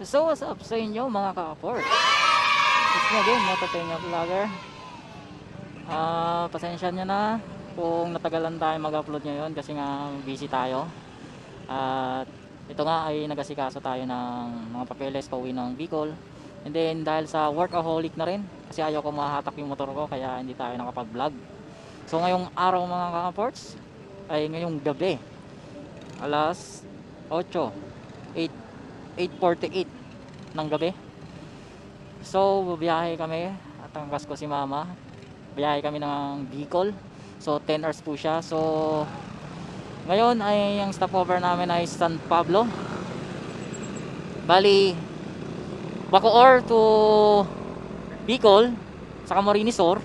So what's up sa inyo mga ka-port? It's me again, Mototenga Vlogger. Pasensya nyo na kung natagalan tayo mag-upload ngayon kasi nga busy tayo. At ito nga ay nagasikaso tayo ng mga papeles pauwi ng Bicol. And then dahil sa workaholic na rin, kasi ayaw ko mahatak yung motor ko kaya hindi tayo nakapag-vlog. So ngayong araw mga ka-ports ay ngayong gabi, alas 8, 8:48 ng gabi. So biyahe kami at ang ko si mama. Biyahe kami ng Bicol. So 10 hours po siya. So ngayon ay yung stopover namin ay San Pablo. Bali Bacoor to Bicol sa Camarines Sur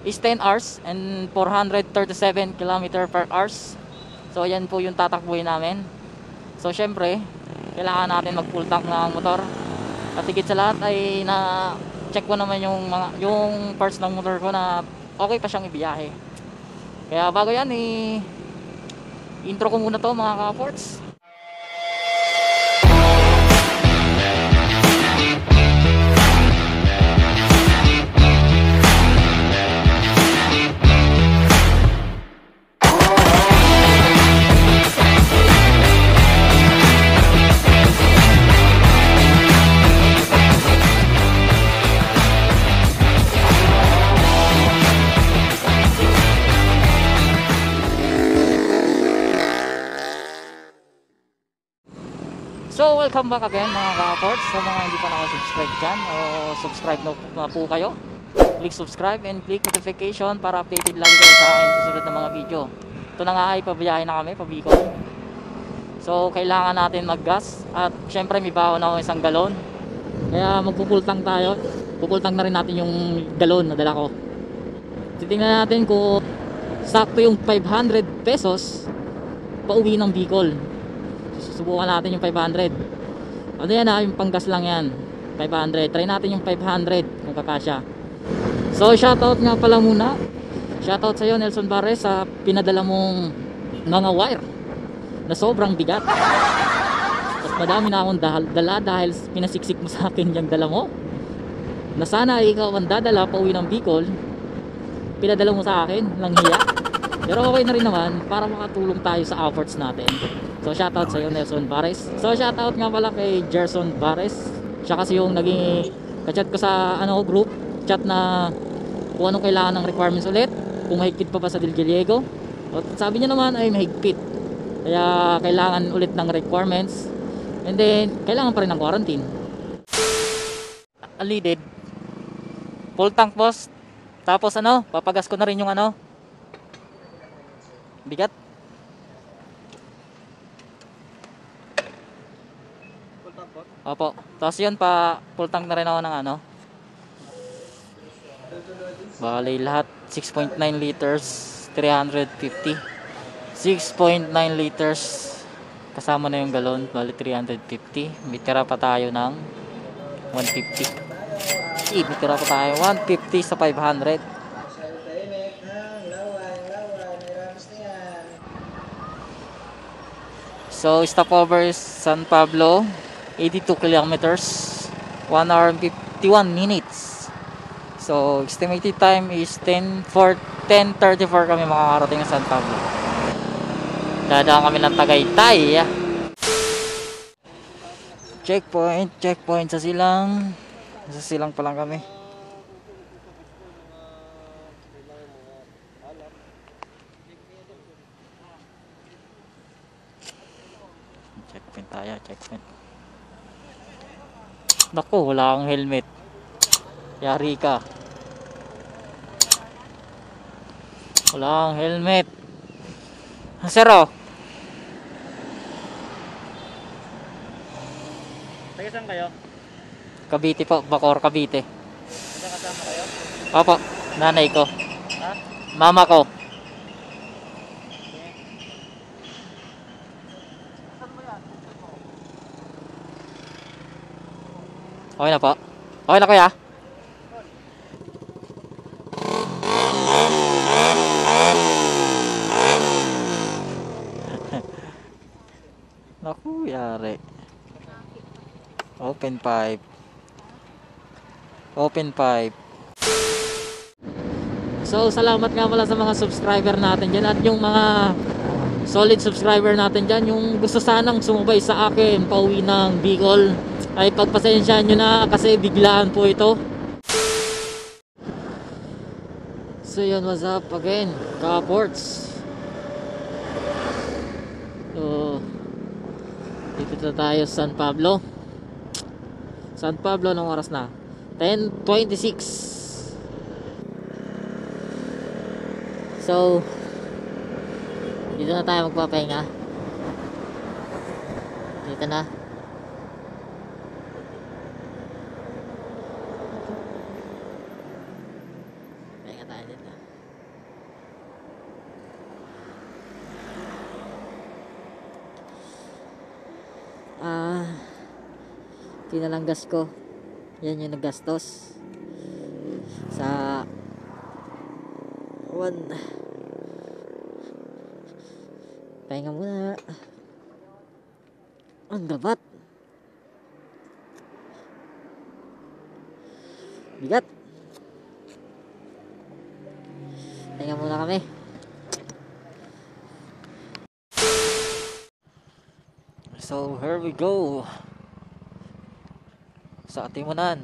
is 10 hours and 437 km per hours. So yan po yung tatakbuhin namin. So syempre kailangan natin mag full tank ng motor. At higit sa lahat ay na check ko naman yung parts ng motor ko na okay pa siyang ibiyahe. Kaya bago yan intro ko muna to mga ka-ports. So welcome back again mga ka-ports. Sa mga hindi pa nakasubscribe dyan o subscribe na po kayo, click subscribe and click notification para updated lagi kayo sa akin sa susunod na mga video. Ito na nga ay pabiyahe na kami, pabikol. So kailangan natin mag-gas at syempre may baon ako isang galon. Kaya magpupultang tayo. Pupultang na rin natin yung galon na dala ko. Titingnan natin kung sakto yung 500 pesos pauwi ng Bicol. Subukan natin yung 500. Ano yan yung panggas lang yan, 500. Try natin yung 500 kung kakasya. So shoutout nga pala muna, shoutout sa'yo Nelson Barres sa pinadala mong mga wire na sobrang bigat. Tapos madami na akong dala dahil pinasiksik mo sa akin yung dala mo, na sana ikaw ang dadala pa uwi ng Bicol, pinadala mo sa akin lang hiya. Pero okay na rin naman para makatulong tayo sa efforts natin. So shoutout sa iyo Nelson Barres. So shoutout nga pala kay Gerson Barres. Siya kasi yung naging ka-chat ko sa group chat na kung anong kailangan ng requirements ulit, kung mahigpit pa ba sa Del Gallego. At sabi niya naman ay mahigpit. Kaya kailangan ulit ng requirements. And then kailangan pa rin ng quarantine. Unleaded. Full tank boss. Tapos papagas ko na rin yung bigat. Opo. Tapos yun pa full tank na rin ako ng bali lahat 6.9 liters 350. 6.9 liters kasama na yung galon, bali 350. May tira pa tayo ng 150. May tira pa tayo 150 sa 500. So stopover San Pablo 82 kilometers, 1 hour and 51 minutes. So estimated time is 10:34 kami makakarating sa San Pablo. Dadaan kami ng Tagaytay. Checkpoint sa silang. Sa silang pa lang kami. Checkpoint. Naku, wala kang helmet. Yari ka. Wala kang helmet. Sir, taga saan kayo? Cavite po, Bacoor, Cavite. Kasama kayo? Opo, nanay ko. Ha? Mama ko. Okay na po. Okay na kuya. Naku, yari. Open pipe. Open pipe. So, salamat nga pala sa mga subscriber natin dyan at yung mga solid subscriber natin dyan, yung gusto sanang sumubay sa akin pauwi ng Bicol, ay pagpasensyahan nyo na kasi biglaan po ito. So yun, what's up again, Kaports. So dito na tayo sa San Pablo. San Pablo, ng oras na 10:26. So dito na tayo magpapahinga. Dito na. Pahinga tayo dito. Tinalanggas ko. Yan yung naggastos sa pahinga muna. Ang gabat. Bigat. Pahinga muna kami. So here we go sa Atimunan.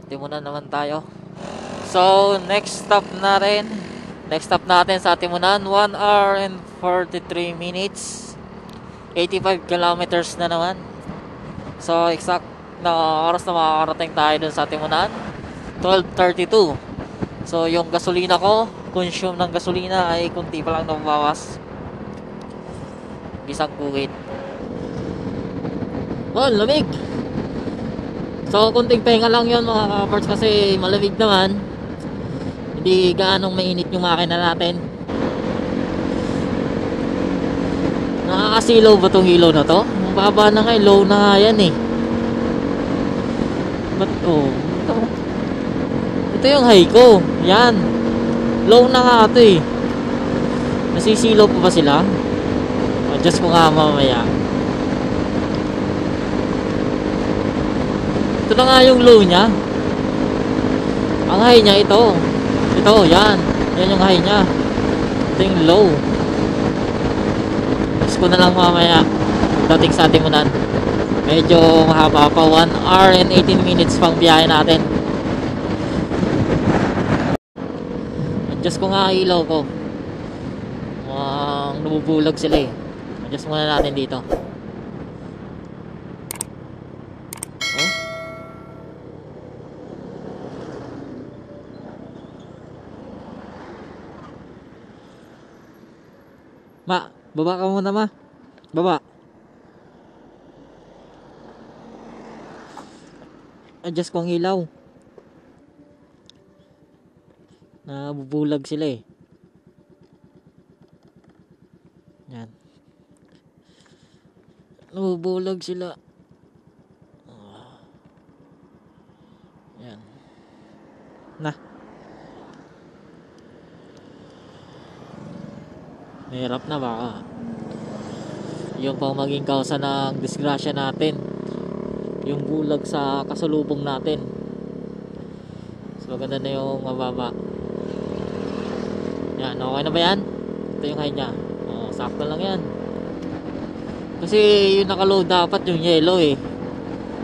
Atimunan naman tayo. So next stop natin sa Atimunan, 1 hour and 43 minutes, 85 kilometers na naman. So exact na oras na makakarating tayo dun sa Atimunan, 12:32. So yung gasolina ko, consume ng gasolina ay kunti pa lang nababawas. Isang kuwit. Oh, lamig. So kunting pahinga lang yun mga kaparts kasi malamig naman. Hindi gaanong mainit yung makina natin. Nakakasilaw ba tong ilaw na to? Ang baba na nga, low na nga yan eh. Ba't ito yung high ko. Yan. Low na nga ito eh. Nasisilaw pa ba sila? Adjust ko nga mamaya. Ito na nga yung low nya. Ang high nya ito. Ito, yan. Yan yung high nya. Ito yung low. Adjust ko na lang mamaya. Dating sa Atimunan. Medyo mahaba pa. 1 hour and 18 minutes pang biyahe natin. Adjust ko nga ilaw ko. Nabubulag sila eh. Adjust muna natin dito. Ma, baba ka muna ma. Baba. Adjust ko ang ilaw. Nabubulag sila eh. Yan. Nabubulag sila. Yan. Na. Mahirap na baka. Yung pang maging kausa ng disgrasya natin. Yung bulag sa kasalubong natin. So maganda na yung mababa. Yan, okay na ba yan? Ito yung high nya. Sakto lang yan. Kasi yung nakaload dapat yung yellow eh.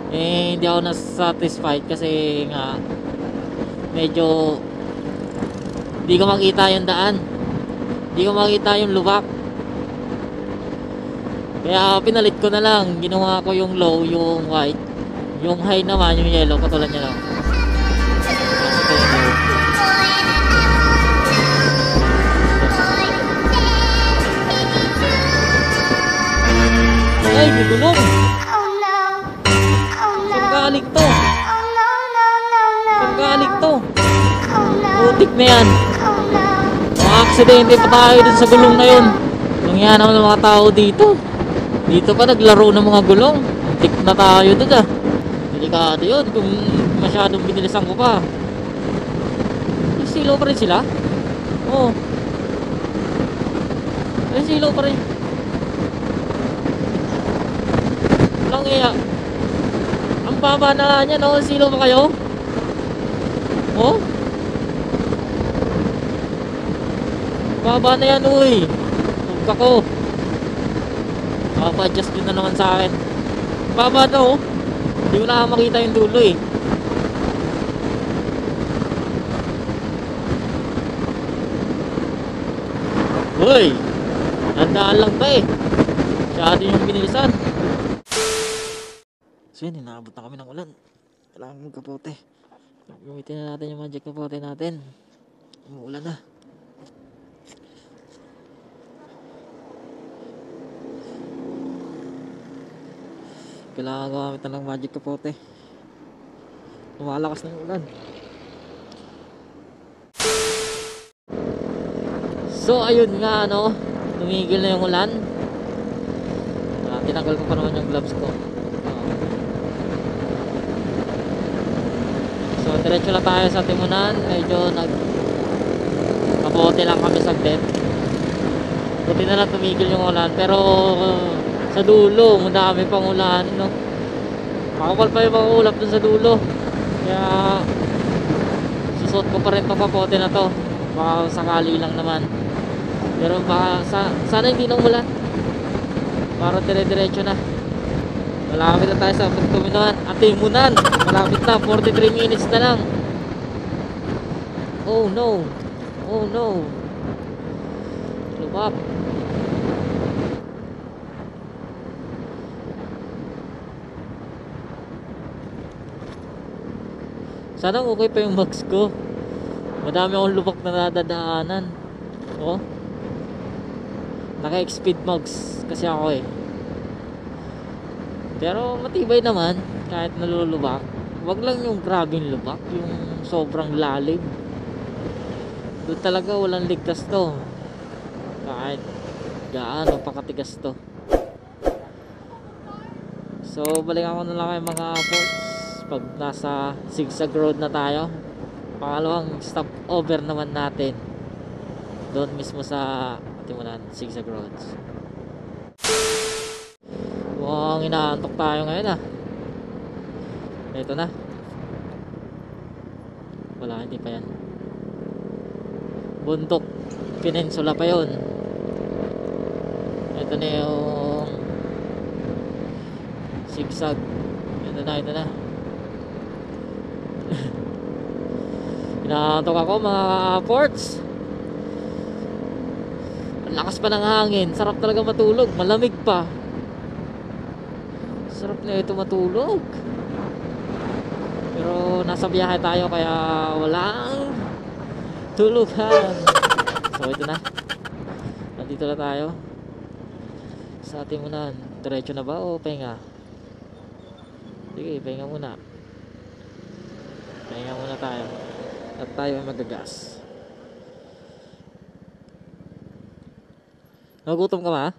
Hindi ako nasatisfied kasi nga medyo hindi ko makita yung daan. Hindi ko makita yung lubak. Kaya pinalit ko na lang. Ginawa ko yung low, yung white. Yung high naman, yung yellow. Katulad niya lang. Ay, may gulong. Saan galing to? Saan galing to? Putik na yan. Mga aksidente pa tayo dun sa gulong na yun. Nangyari naman ng mga tao dito. Dito pa naglaro ng mga gulong. Tik na tayo dun ah. Delikado yun kung masyadong binilisan ko pa. Silaw pa rin sila? Oo. Silaw pa rin. Walang iya. baba na niya, no? Silo ba kayo? Oh? Baba na yan, uy. Huwag ako. Papa-adjust nyo na naman sa akin. Baba na, oh. Hindi ko na makita yung dulo, eh. Uy! Tandaan lang ba, eh. Masyado yung binilisan. So yun, inaabot na kami ng ulan. Kailangan magkapote. Gamitin na natin yung magic na pote natin. Umuulan na. Kailangan gumamit na ng magic kapote. Lumalakas na yung ulan. So ayun nga, ano, tumigil na yung ulan. Tinanggal ko pa naman yung gloves ko. So diretso lang tayo sa Timunan. Medyo kapote lang kami saglit. Buti na lang tumigil yung ulan. Pero sa dulo, madami pang ulan, no? Makapal pa yung mga ulap dun sa dulo. Kaya susuot ko pa rin itong kapote na to. Baka sakali lang naman. Pero baka sana hindi nang ulan. Para dire-diretso na. Malapit na tayo sa Timunan. Malapit na, 43 minutes na lang. Oh no. Oh no. Lubak. Sana okay pa yung max ko. Madami akong lubak na nadadaanan. Oh. Naka-speed mags kasi ako, eh. Pero matibay naman kahit nalulubak. Wag lang yung grabing lubak, yung sobrang lalim. Doon talaga walang ligtas to. Kahit gaano pakatigas to. So balik ako na lang kay mga ports pag nasa zigzag road na tayo. Pangalawang stop over naman natin doon mismo sa Timunan, zigzag roads. Mukhang inaantok tayo ngayon, ah. Ito na. Wala, hindi pa yan. Bundok Peninsula pa yun. Ito na yung zigzag. Ito na. Inaantok ako, mga ports. Lakas pa ng hangin. Sarap talaga matulog. Malamig pa. Sarap na ito matulog. Pero nasa biyahe tayo kaya walang tulugan. So ito na. Nandito na tayo sa Timunan. Diretso na ba o pahinga? Sige, pahinga muna. Pahinga muna tayo. At tayo ay magagas. Nagutom ka ba?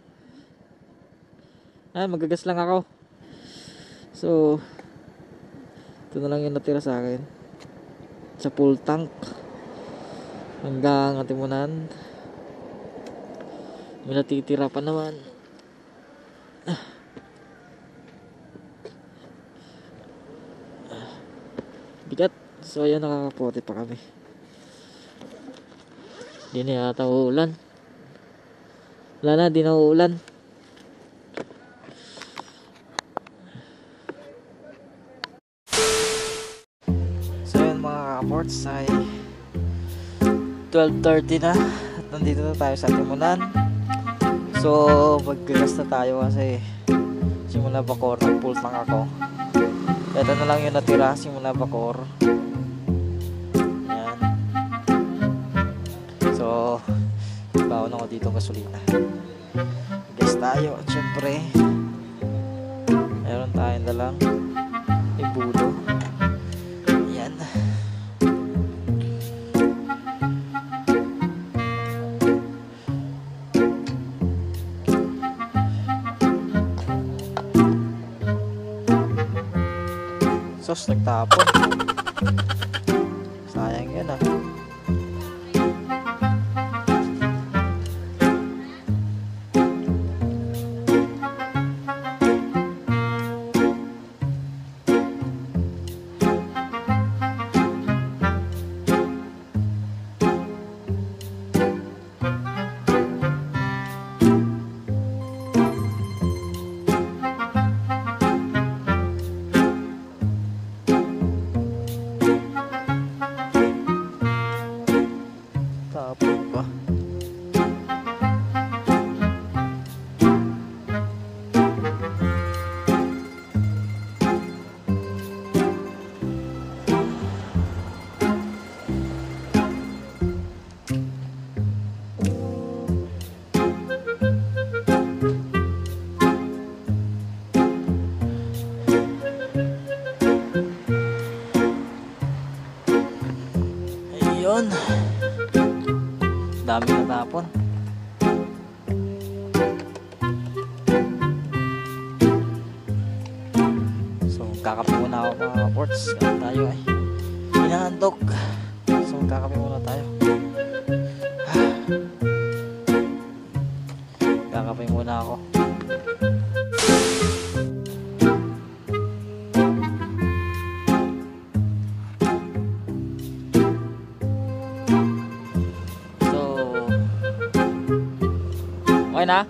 Ay, magagas lang ako. So ito na lang yung natira sa akin. Sa full tank hanggang Timunan. May natitira pa naman. Bigat. So ayun, nakakapote pa kami. Hindi na yata uulan. Wala na, di na uulan. So yun mga kaports, ay 12:30 na at nandito na tayo sa Timunan. So maggagas na tayo kasi simula Bacoor nag-full tank ako. Ito na lang yung natira simula Bacoor. Yan. So baon ako dito gasolina. Gas tayo at syempre meron tayong dalang ibulo. Yan. Sos, nagtapon. Sayang yan, ah. dami natapon. So kakape muna ako mga ports. Tayo ay inahandog. So kakape muna tayo. Kakape muna ako. Okay na?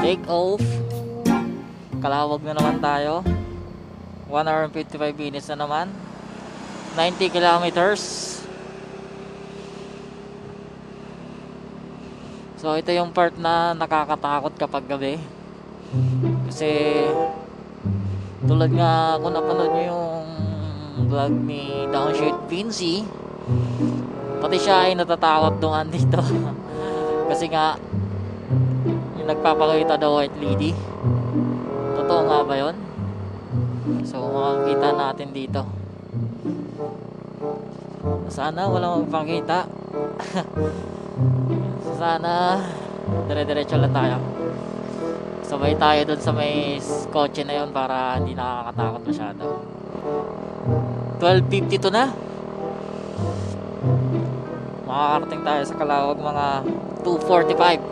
Take off. Kalawag na naman tayo. 1 hour and 55 minutes na naman. 90 kilometers. So ito yung part na nakakatakot kapag gabi. Kasi tulad nga kung napanood nyo yung vlog ni Downshift Vinci, pati siya ay natatakot doon dito. Kasi nga yung nagpapakita daw white lady. Totoo nga ba yun? So makikita natin dito. Sana walang magpakita. Sana dire-diretso lang tayo. Sabay tayo dun sa may kotse na yun para hindi nakakatakot masyado. 12:52 na. Makakarating tayo sa Calauag mga 2:45.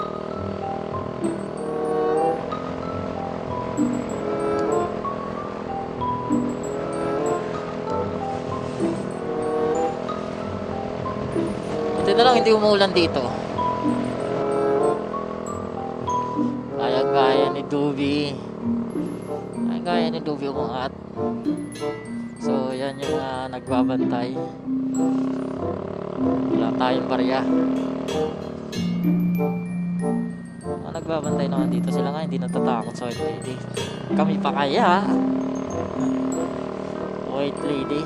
Ito na lang, hindi umuulan dito. Gaya ni Dubi. Gaya ni Dubi umangat. So yan yung nagbabantay. Wala tayong barya. Nagbabantay naman dito. Sila nga hindi natatakot sa white lady. Kami pa kaya. White lady.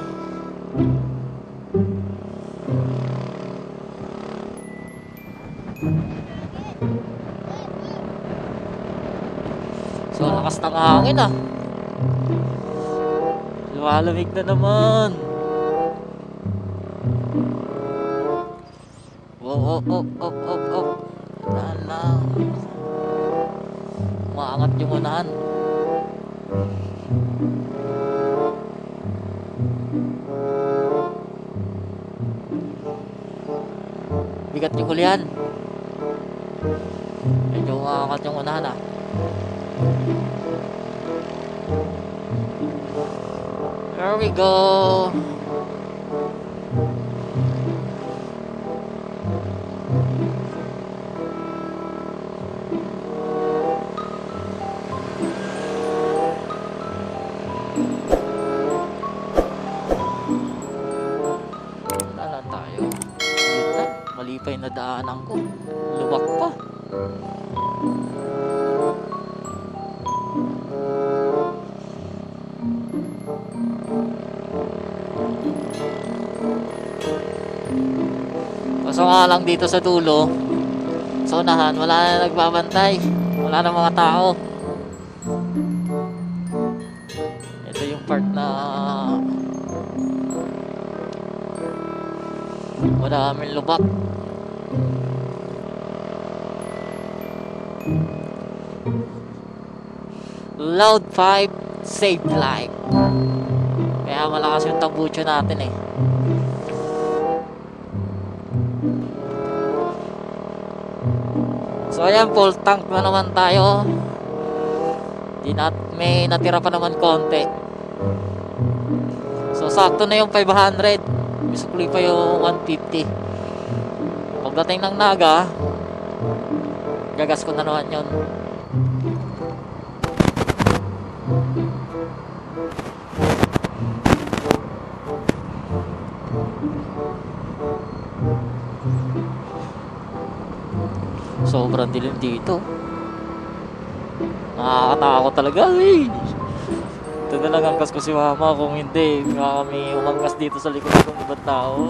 So lakas ng hangin ah. Lumalamig na naman. Oh. Lang. Maangat yung unahan. Bigat yung hulihan. Medyo maangat yung unahan ah. There we go. Wala tayo. Yun na. Mali pa yung nadaanan ko. Lubak pa. Kaso nga lang dito sa dulo, sa unahan, wala na nagbabantay. Wala na mga tao. Ito yung part na madaming lubak. Loud 5, save life. Kaya malakas yung tambucho natin eh. So ayan, full tank na naman tayo. May natira pa naman konti. So sakto na yung 500. Misukli pa yung 150. Pagdating ng Naga, gagas ko na naman yun. Sobrang dilim dito. Nakakatakot talaga eh. Ito na lang angkas ko si mama. Kung hindi, nga kami umangkas dito sa likod ng ibang tao.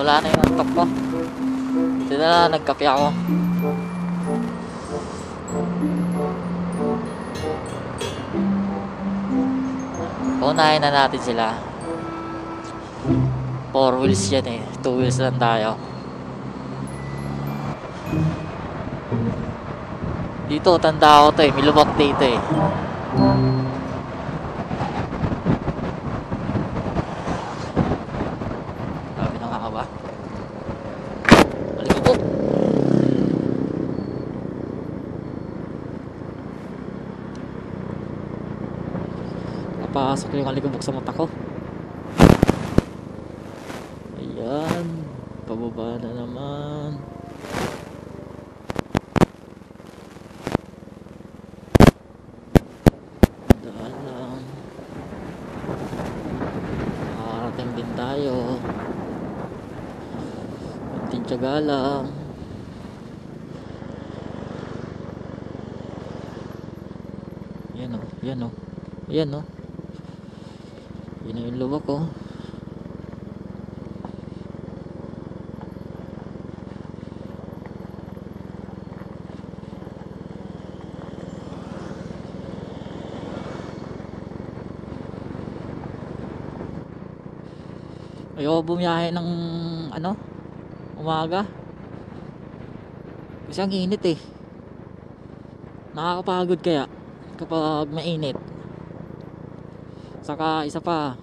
wala na yung antok ko. Dito na nagkape ako. Unahin na natin sila. 4 wheels yan eh. 2 wheels lang tayo. Dito, tanda ako to eh. May lubak dito eh. Sabi na nga ba? Balik ko. Napasok yung alikabok sa mata ko. Ayan. Pababa na naman. Din tayo. Kunting tiyaga lang. Yan o, yan o. Yan o. Yan na yung lubak ko. Ayoko bumiyahe ng ano, umaga kasi ang init eh. Nakakapagod kaya kapag mainit. Saka isa pa,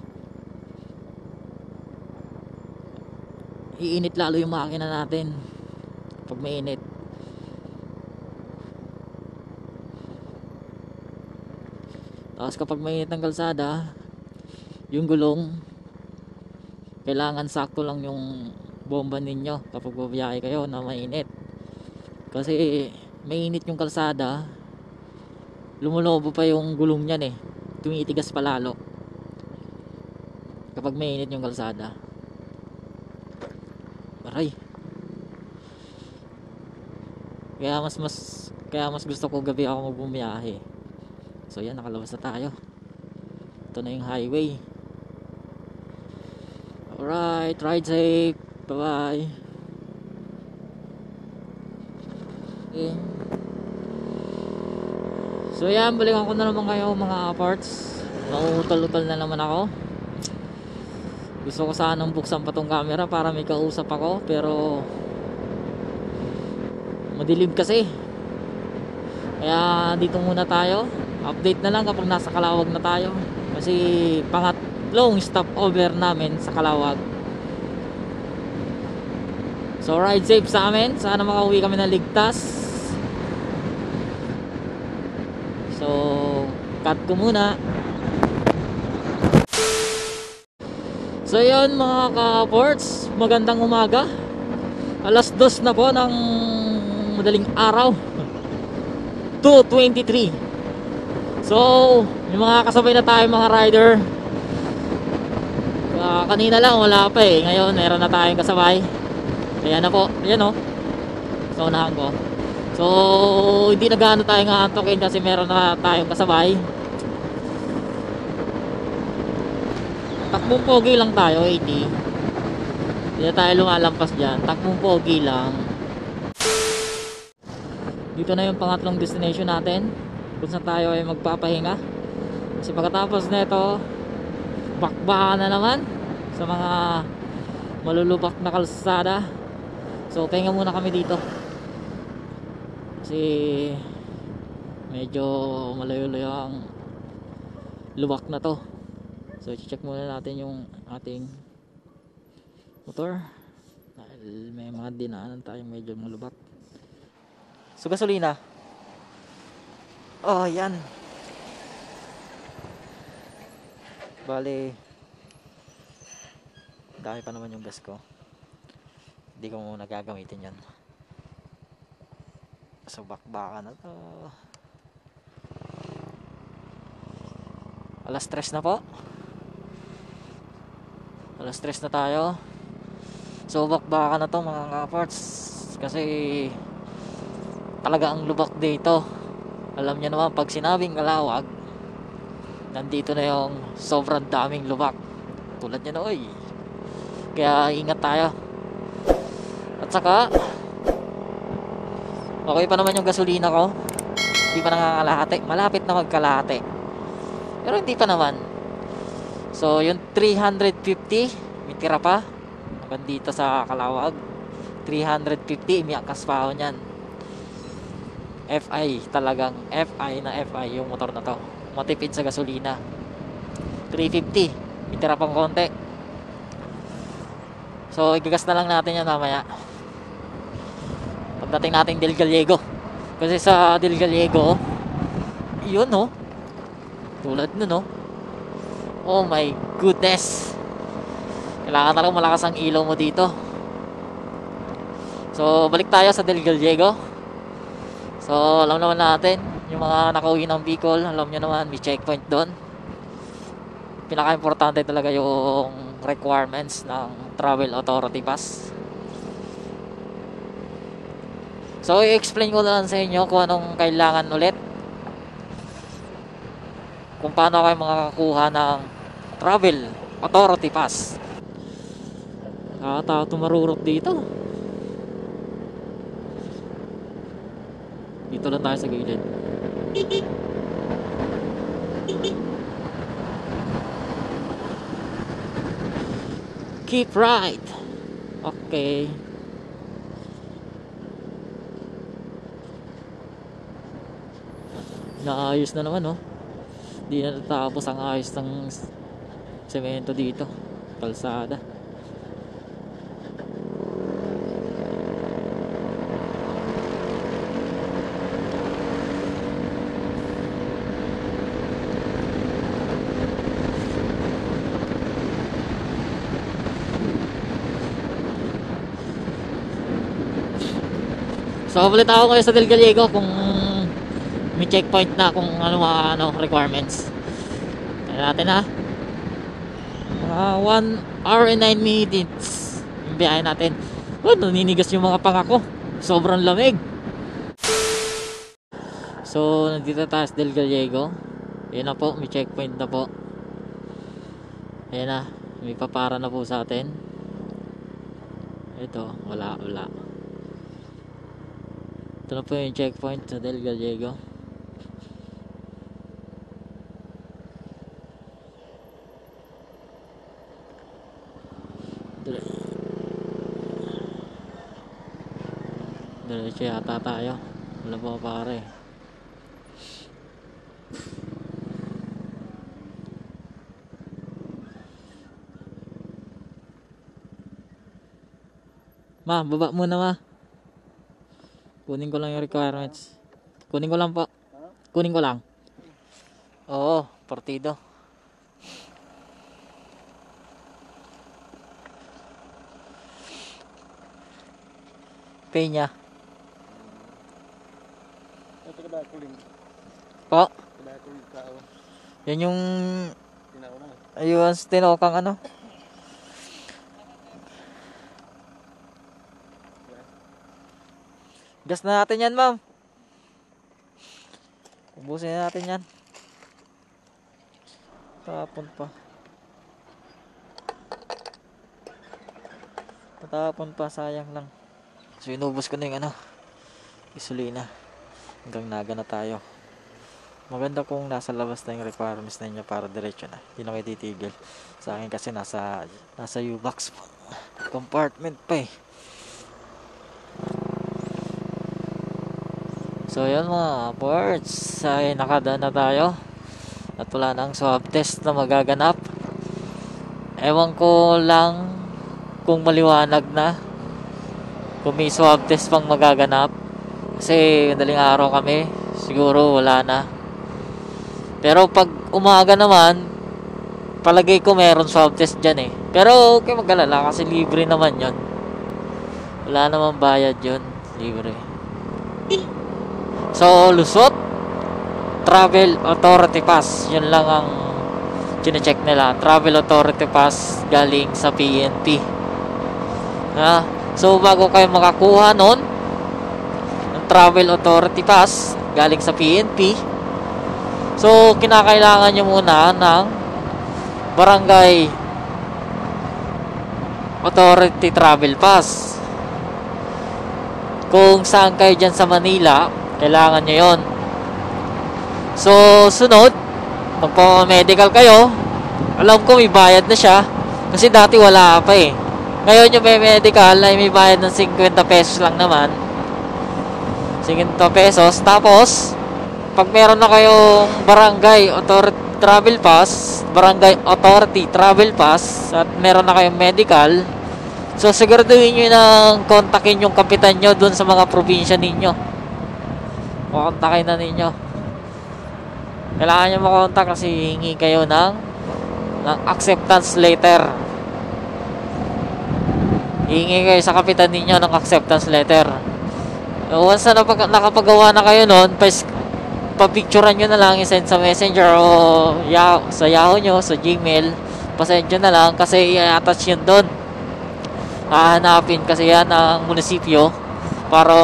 iinit lalo yung makina natin pag mainit. Tapos kapag mainit ng kalsada, yung gulong kailangan sakto lang yung bomba ninyo kapag babiyahe kayo na mainit. Kasi mainit yung kalsada, lumulobo pa yung gulong niyan eh. Tumitigas pa lalo kapag mainit yung kalsada. Aray. Kaya mas gusto ko gabi ako magbumiyahe. So yan, nakalabas na tayo. Ito na yung highway. Alright, ride safe. Bye-bye. Okay. So yan, balikan ko na naman kayo mga parts. Nauutol-utol na naman ako. Gusto ko sanang buksan pa tong camera para may kausap ako, pero madilim kasi. Kaya dito muna tayo. Update na lang kapag nasa Calawag na tayo. Kasi pangatlong stopover namin sa Calawag. So ride safe sa amin. Sana makauwi kami ng ligtas. So cut ko muna. So yun mga ka-ports, magandang umaga. 2:00 na po ng madaling araw. 2:23. So may mga kasabay na tayo mga rider. Kanina lang wala pa eh. Ngayon meron na tayong kasabay. Ayan na po. Ayan o. So unahan ko. So hindi na gaano tayong aantokin kasi meron na tayong kasabay. Takbong pogi lang tayo, 80. Hindi na tayo lumalampas dyan. Takbong pogi lang. Dito na yung pangatlong destination natin, kung saan tayo ay magpapahinga. Kasi pagkatapos nito, bakbakan na naman sa mga malulubak na kalsada. So pahinga muna kami dito kasi medyo malayo-layo ang lubak na to. So check muna natin yung ating motor dahil may mga dinaanan tayong medyo malubak. So gasolina, oh yan, bale dami pa naman yung gas ko, hindi ko muna gagamitin yan. So bakbakan na to. 3:00 na po. 3:00 na tayo. So bakbakan na to mga ka-parts kasi talaga ang lubak dito. Alam niyo naman pag sinabing Calawag, nandito na yung sobrang daming lubak tulad niya na oy. Kaya ingat tayo At saka okay pa naman yung gasolina ko. Hindi pa nangangalahati. Malapit na magkalahati. Pero hindi pa naman. So yung 350 may tira pa hanggang dito sa Calawag. 350 may angkas pa ako nyan. FI, talagang FI na FI yung motor na to. Matipid sa gasolina. 350 may tira pang konti. So igagas na lang natin yan mamaya pagdating natin Del Gallego. Kasi sa Del Gallego yun no, tulad nun no, oh my goodness, kailangan talagang malakas ang ilaw mo dito. So balik tayo sa Del Gallego. So alam naman natin, yung mga nakauwi ng Bicol, alam nyo naman may checkpoint doon. Pinaka-importante talaga yung requirements ng Travel Authority Pass. So i-explain ko lang sa inyo kung anong kailangan ulit, kung paano kayo makakakuha ng Travel Authority Pass. Tao tumarurot dito. Dito lang tayo sa gilid. Keep right. Okay. Naayos na naman, no? Di na natapos ang ayos ng semento dito. Kalsada. So, balita ako kayo sa Del Gallego kung may checkpoint na, kung ano requirements. Kaya natin ha. 1 hour and 9 minutes yung biyahe natin. Naninigas yung mga panga ko. Sobrang lamig. So, nandito tayo sa Del Gallego. Ayan na po, may checkpoint na po. Ayan na, may papara na po sa atin. Ito, wala. Ito na po yung checkpoint sa Del Gallego. Diretso yata tayo. Wala pa pare. Ma, baba muna ma. Kunin ko lang yung requirements. Kunin ko lang po. Kunin ko lang. Oo, partido. Peña. Po. Yan yung ayun, tinokang ano. Gas na natin yan, ma'am. Ubusin na natin yan. Tapon pa. Tatapon pa, sayang lang. So inubos ko na yung gasolina. Hanggang Naga na tayo. Maganda kung nasa labas na yung requirements na inyo para diretso na. Hindi na kayo titigil. Sa akin kasi nasa U-box compartment pa eh. So yun mga parts, ay nakadaan na tayo. At wala nang swab test na magaganap. Ewan ko lang kung maliwanag na, kung may swab test pang magaganap. Kasi madaling araw kami, siguro wala na. Pero pag umaga naman, palagay ko meron swab test dyan eh. Pero okay, mag-alala kasi libre naman yon. Wala naman bayad yon, libre. So lusot, Travel Authority Pass, yun lang ang chine-check nila. Travel Authority Pass galing sa PNP. So bago kayo makakuha nun ng Travel Authority Pass galing sa PNP, so kinakailangan nyo muna ng Barangay Authority Travel Pass. kung saan kayo dyan sa Manila, kailangan nyo yon. So, sunod, magpa-medical kayo. Alam ko may bayad na siya, kasi dati wala pa eh. Ngayon yung may medical ay may bayad ng 50 pesos lang naman. 50 pesos. Tapos, pag meron na kayong barangay authority travel pass, barangay authority travel pass, at meron na kayong medical, so siguraduhin nyo nang kontakin yung kapitan nyo dun sa mga probinsya ninyo. Kontakin na ninyo. Kailangan nyo makontak kasi hingi kayo ng acceptance letter. Hingi kayo sa kapitan ninyo ng acceptance letter. Once na nakapagawa na kayo nun, pa-picturean nyo na lang, i-send sa messenger o sa Yahoo nyo, sa Gmail. Pa-send nyo na lang kasi i-attach yun doon. Hahanapin kasi yan ng munisipyo para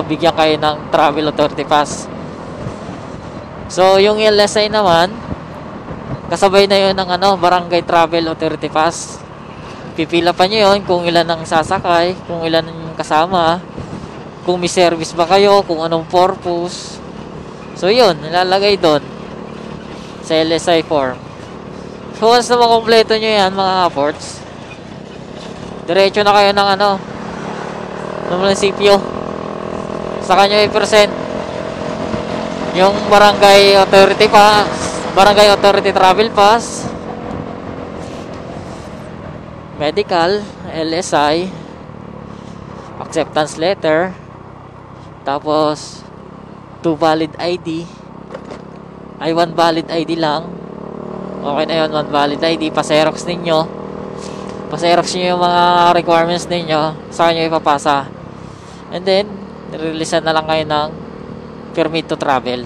bigyan kayo ng travel authority pass. So yung LSI naman, kasabay na yun ng barangay travel authority pass. Pipila pa nyo yun kung ilan ang sasakay, kung ilan ang kasama, kung may service ba kayo, kung anong purpose. So yun, nilalagay doon sa LSI form. So once na makompleto nyo yan mga kaports, diretso na kayo ng ng munisipyo. Sa kanyo i-present yung barangay authority pass, barangay authority travel pass, medical, LSI, acceptance letter, tapos 2 valid ID. Ay 1 valid ID lang. Okay na yun, 1 valid ID. Pa-xerox ninyo. Pa-xerox nyo yung mga requirements ninyo, saka nyo ipapasa. And then releasean na lang kayo ng permit to travel.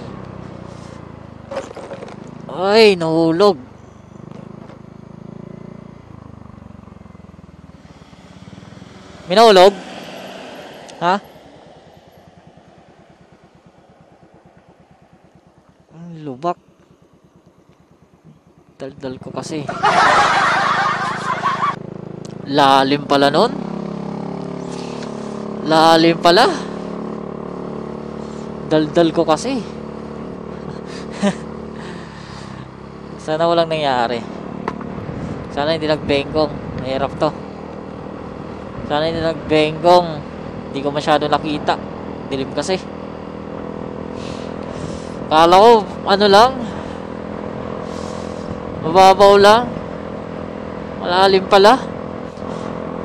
Ay, nahulog. May nahulog? Ha? Lubak. Daldal ko kasi. Lalim pala nun. Lalim pala. Daldal ko kasi. Sana walang nangyari. Sana hindi nagbengkong. Mahirap to. Sana hindi nagbengkong. Hindi ko masyado nakita. Dilim kasi. Kala ko, lang, mababaw lang, malalim pala.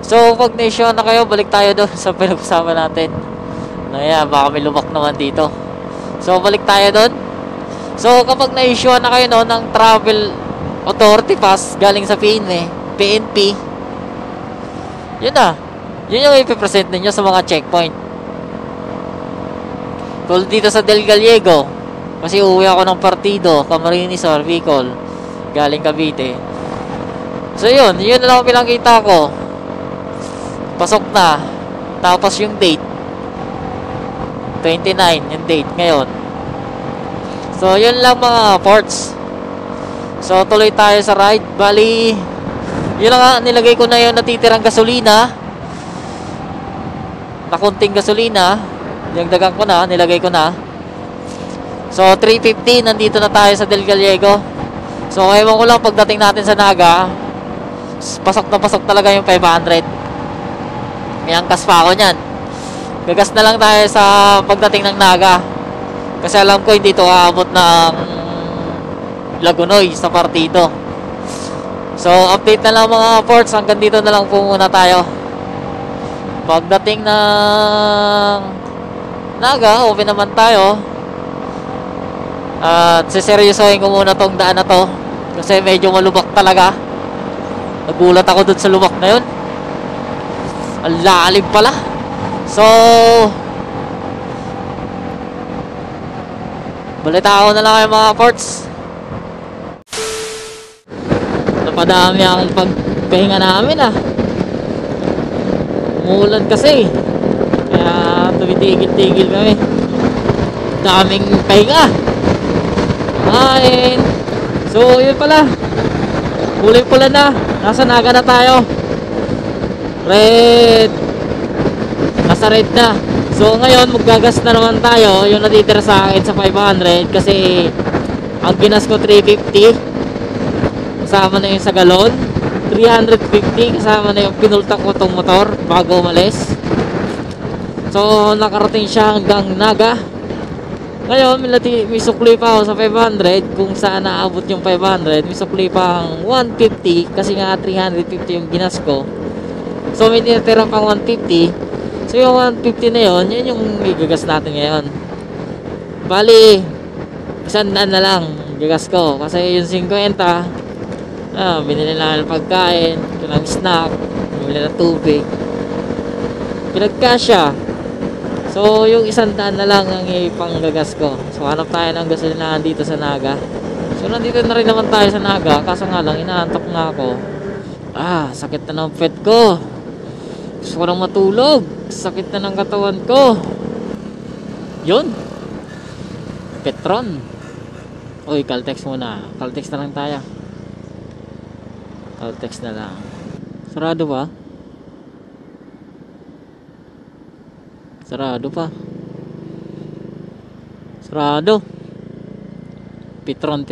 So, pag na-issue na kayo, balik tayo doon sa pinag-usapan natin. Baka may lubak naman dito. So, balik tayo doon. So, kapag na-issue na kayo ng travel authority pass galing sa PNP, yun na. Yun yung ipipresent ninyo sa mga checkpoint. Tulad dito sa Del Gallego, kasi uuwi ako ng partido, Camarines or Bicol, galing Cavite. So yun na lang pinakita ko. Pasok na. Tapos yung date 29 yung date ngayon. So yun lang mga ports. So tuloy tayo sa ride. Bali, yun lang, nilagay ko na yung natitirang gasolina, na kunting gasolina. Dagdagan ko na, nilagay ko na. So 3:50, nandito na tayo sa Del Gallego. So ewan ko lang pagdating natin sa Naga, pasok na pasok talaga yung 500. May angkas pa ako nyan. Gagas na lang tayo sa pagdating ng Naga, kasi alam ko hindi ito aabot ng Lagunoy sa partido. So update na lang mga ports. Hanggang dito na lang po muna tayo. Pagdating ng Naga, open naman tayo. At siseryosohin ko muna tong daan na to, kasi medyo malubak talaga. Nagulat ako dun sa lubak na yun. Ang lalim pala. So balita ko na lang kayo mga ports. Napadami ang pagpahinga namin umuulan kasi, kaya tumitigil-tigil kami. Daming pahinga. So yun pala, kulay pula na. Nasa Naga na tayo. Red. Nasa red na. So ngayon maggagas na naman tayo. Yung natitira sa akin sa 500 kasi ang ginas ko 350 kasama na yung sa galon, 350 kasama na yung pinultak ko tong motor bago umalis. So nakarating siya hanggang Naga. Ngayon may sukli pa ako sa 500. Kung saan naabot yung 500, may sukli pa ang 150 kasi nga 350 yung ginas ko. So may tinitira pang 150. So yung 150 na yun, yun yung igagas natin ngayon. Bali 100 na lang gagas ko kasi yung 50 binili na ng pagkain, ng snack, binili na tubig, pinagkasya. So yung 100 na lang ang ipanggagas ko. So hanap tayo ng gasolinahan dito sa Naga. So nandito na rin naman tayo sa Naga, kaso nga lang inaantok nga ako. Sakit na ng pet ko. Gusto ko nang matulog. Sakit na ng katawan ko. Yun, Petron. Uy, Caltex muna. Caltex na lang tayo. Caltex na lang. Sarado ba? Sarado pa. Sarado. Petron.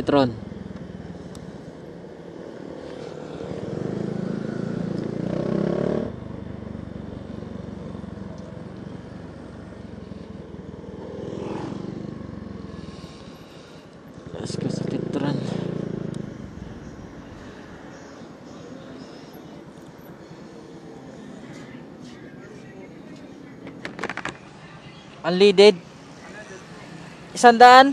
Let's go sa Petron. Unleaded 100.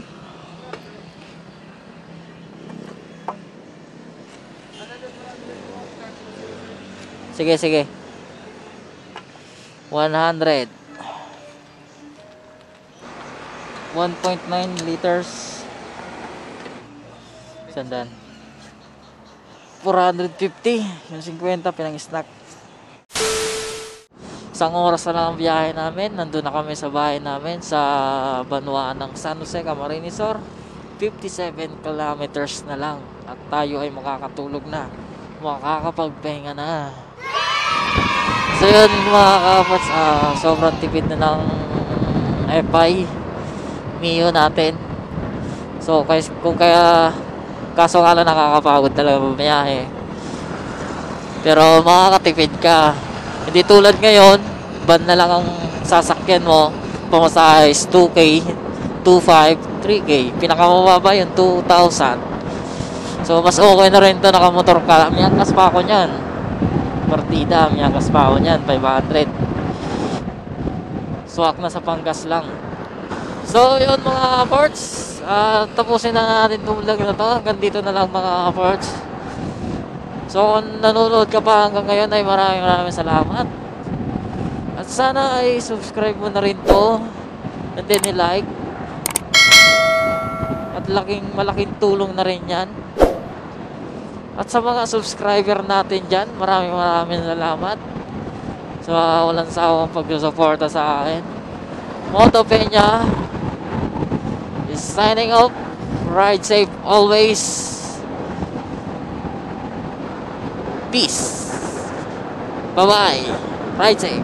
Sige 100. 1.9 liters. 100. 450 yung 50 pinang snack. Isang oras na lang ang biyahe namin. Nandun na kami sa bahay namin sa Banwaan ng San Jose, Camarines Sur. 57 kilometers na lang at tayo ay makakatulog na, makakapagpahinga na. So yun mga kapats, sobrang tipid na ng FI Mio natin. So kaso nga lang nakakapagod talaga bumiyahe, pero makakatipid ka. Hindi tulad ngayon, van na lang ang sasakyan mo, pamasahe is 2K, 2.5, 3K. Pinakamababa yung 2,000. So mas okay na rin to nakamotor ka. May angkas pa ako nyan. Partida, may angkas pa ako nyan, 500. Swak na sa panggas lang. So yun mga ports, tapusin na natin itong vlog na to. Hanggang dito na lang mga ports. So kung nanonood ka pa hanggang ngayon ay maraming salamat. At sana ay subscribe mo na rin to, and then i-like. At malaking tulong na rin yan. At sa mga subscriber natin dyan, maraming salamat sa walang sawang pagsusuporta sa akin. Moto Peña is signing off. Ride safe always. Peace. Bye-bye. Ride safe.